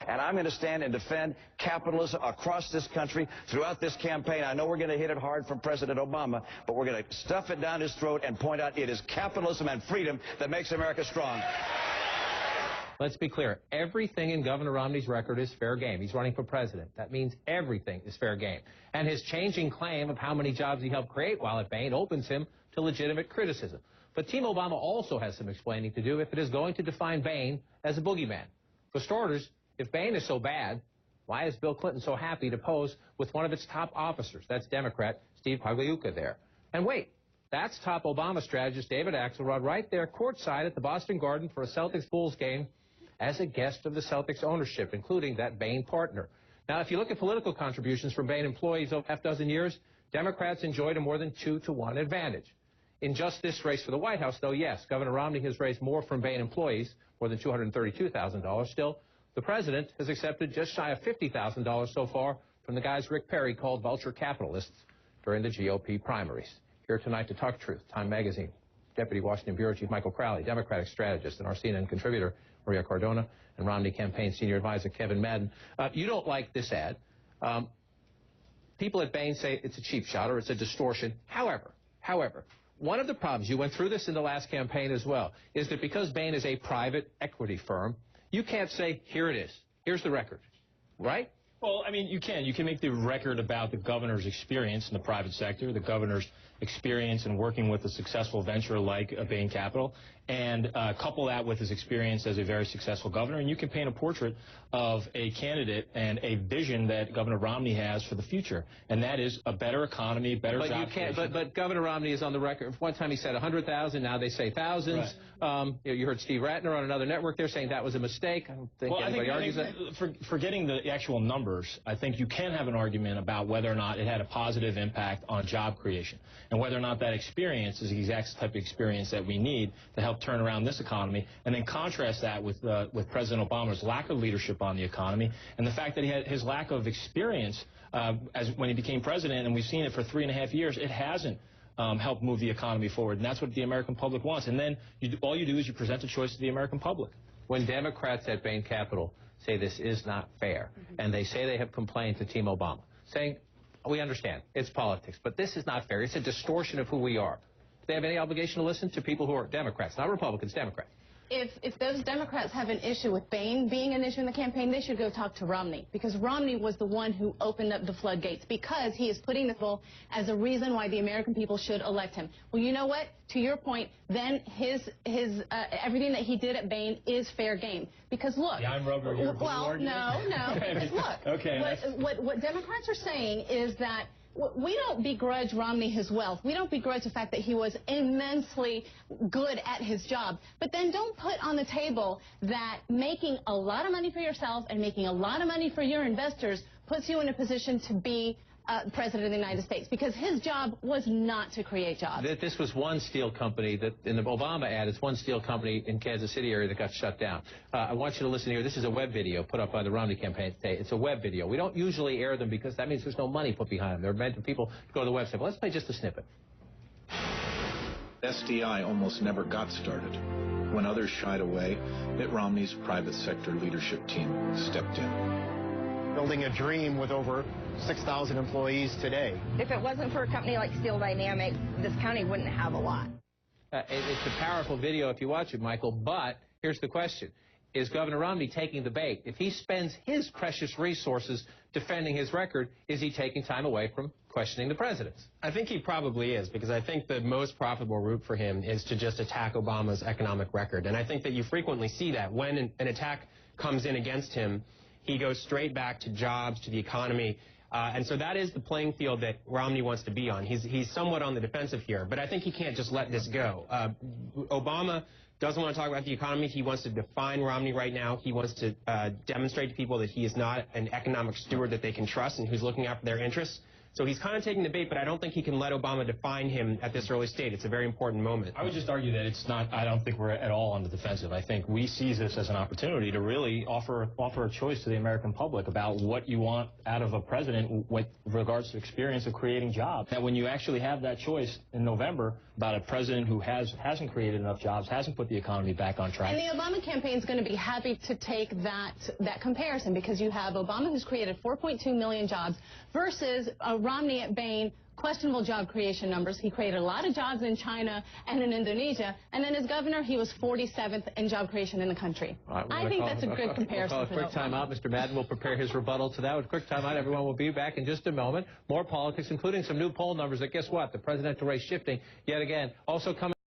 And I'm going to stand and defend capitalism across this country throughout this campaign. I know we're going to hit it hard from President Obama, but we're going to stuff it down his throat and point out it is capitalism and freedom that makes America strong. Let's be clear. Everything in Governor Romney's record is fair game. He's running for president. That means everything is fair game. And his changing claim of how many jobs he helped create while at Bain opens him to legitimate criticism. But Team Obama also has some explaining to do if it is going to define Bain as a boogeyman. For starters, if Bain is so bad, why is Bill Clinton so happy to pose with one of its top officers? That's Democrat Steve Pagliuca there. And wait, that's top Obama strategist David Axelrod right there courtside at the Boston Garden for a Celtics-Bulls game as a guest of the Celtics ownership, including that Bain partner. Now, if you look at political contributions from Bain employees over half dozen years, Democrats enjoyed a more than 2-to-1 advantage. In just this race for the White House, though, yes, Governor Romney has raised more from Bain employees, more than $232,000. Still, the president has accepted just shy of $50,000 so far from the guys Rick Perry called vulture capitalists during the GOP primaries. Here tonight to talk truth, Time Magazine, Deputy Washington Bureau Chief Michael Crowley, Democratic strategist, and our CNN contributor, Maria Cardona, and Romney campaign senior advisor Kevin Madden. You don't like this ad. People at Bain say it's a cheap shot or it's a distortion. However, one of the problems, you went through this in the last campaign as well, is that because Bain is a private equity firm, you can't say, here it is, here's the record, right? Well, I mean, you can make the record about the governor's experience in the private sector, the governor's experience in working with a successful venture like Bain Capital, and couple that with his experience as a very successful governor, and you can paint a portrait of a candidate and a vision that Governor Romney has for the future, and that is a better economy, better job creation. But Governor Romney is on the record. One time he said 100,000, now they say thousands. Right. You heard Steve Ratner on another network there saying that was a mistake. I don't think anybody argues that. Forgetting the actual numbers, I think you can have an argument about whether or not it had a positive impact on job creation, and whether or not that experience is the exact type of experience that we need to help turn around this economy, and then contrast that with President Obama's lack of leadership on the economy and the fact that he had his lack of experience when he became president, and we've seen it for 3.5 years. It hasn't helped move the economy forward, and that's what the American public wants. And then all you do is you present a choice to the American public. When Democrats at Bain Capital say this is not fair, and they say they have complained to Team Obama, saying, we understand, it's politics, but this is not fair. It's a distortion of who we are. Do they have any obligation to listen to people who are Democrats, not Republicans, Democrats? If those Democrats have an issue with Bain being an issue in the campaign, they should go talk to Romney, because Romney was the one who opened up the floodgates, because he is putting the bill as a reason why the American people should elect him. Well, you know what? To your point, then everything that he did at Bain is fair game. Because look, yeah, I'm rubber here. Well, no. Look, okay. What Democrats are saying is that we don't begrudge Romney his wealth. We don't begrudge the fact that he was immensely good at his job. But then don't put on the table that making a lot of money for yourself and making a lot of money for your investors puts you in a position to be president of the United States, because his job was not to create jobs. This was one steel company that, in the Obama ad, it's one steel company in Kansas City area that got shut down. I want you to listen here. This is a web video put up by the Romney campaign today. It's a web video. We don't usually air them because that means there's no money put behind them. They're meant for people to go to the website. But let's play just a snippet. SDI almost never got started. When others shied away, Mitt Romney's private sector leadership team stepped in. Building a dream with over 6,000 employees today. If it wasn't for a company like Steel Dynamics, this county wouldn't have a lot. It's a powerful video if you watch it, Michael, but here's the question. Is Governor Romney taking the bait? If he spends his precious resources defending his record, is he taking time away from questioning the president? I think he probably is, because I think the most profitable route for him is to just attack Obama's economic record. And I think that you frequently see that when an attack comes in against him, he goes straight back to jobs, to the economy. And so that is the playing field that Romney wants to be on. He's somewhat on the defensive here, but I think he can't just let this go. Obama doesn't want to talk about the economy. He wants to define Romney right now. He wants to demonstrate to people that he is not an economic steward that they can trust and who's looking after their interests. So he's kind of taking the bait, but I don't think he can let Obama define him at this early stage. It's a very important moment. I would just argue that it's not, I don't think we're at all on the defensive. I think we see this as an opportunity to really offer a choice to the American public about what you want out of a president with regards to experience of creating jobs. That when you actually have that choice in November about a president who hasn't created enough jobs, hasn't put the economy back on track. And the Obama campaign is going to be happy to take that comparison, because you have Obama, who's created 4.2 million jobs, versus Romney at Bain, questionable job creation numbers. He created a lot of jobs in China and in Indonesia, and then as governor, he was 47th in job creation in the country. Right, I think that's a good comparison. We'll call a quick time out. Mr. Madden will prepare his rebuttal to that. With a quick time out, everyone will be back in just a moment. More politics, including some new poll numbers that, guess what? The presidential race shifting yet again. Also coming